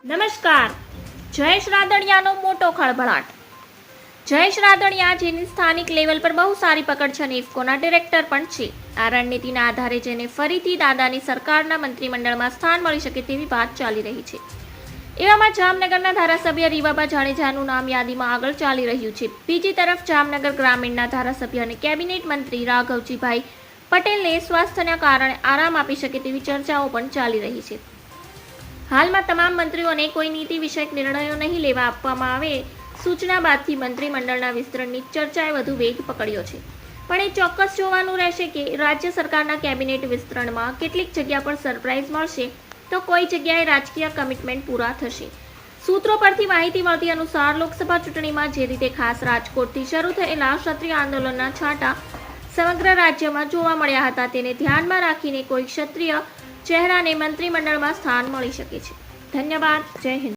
નમસ્કાર. જયેશ રાદડિયાનો મોટો ખળભળાટ. જયેશ રાદડિયા જેની સ્થાનિક લેવલ પર બહુ સારી પકડ છે અને ઇફકોના ડિરેક્ટર પણ છે. આ રણનીતિના આધારે જેને ફરીથી દાદાની સરકારના મંત્રીમંડળમાં સ્થાન મળી શકે તેવી વાત ચાલી રહી છે. એવામાં જામનગરના ધારાસભ્ય રીવાબા જાડેજાનું નામ યાદીમાં આગળ ચાલી રહ્યું છે. બીજી તરફ જામનગર ગ્રામીણના ધારાસભ્ય અને કેબિનેટ મંત્રી રાઘવજીભાઈ પટેલને સ્વાસ્થ્યના કારણે આરામ આપી શકે તેવી ચર્ચાઓ પણ ચાલી રહી છે. હાલમાં તમામ મંત્રીઓને કોઈ નીતિ વિષયક નિર્ણયો નહીં લેવા આપવામાં આવે સૂચના બાદથી મંત્રીમંડળના વિસ્તરણની ચર્ચાએ વધુ વેગ પકડ્યો છે. પણ એ ચોક્કસ જોવાનું રહેશે કે રાજ્ય સરકારના કેબિનેટ વિસ્તરણમાં કેટલીક જગ્યા પર સરપ્રાઇઝ મળશે તો કોઈ જગ્યાએ રાજકીય કમિટમેન્ટ પૂરા થશે. સૂત્રો પરથી માહિતી મળતી અનુસાર લોકસભા ચૂંટણીમાં જે રીતે ખાસ રાજકોટથી શરૂ થયેલા ક્ષત્રિય આંદોલનના છાંટા સમગ્ર રાજ્યમાં જોવા મળ્યા હતા તેને ધ્યાનમાં રાખીને કોઈ ક્ષત્રિય ચહેરાને મંત્રીમંડળમાં સ્થાન મળી શકે છે. ધન્યવાદ. જય હિન્દ.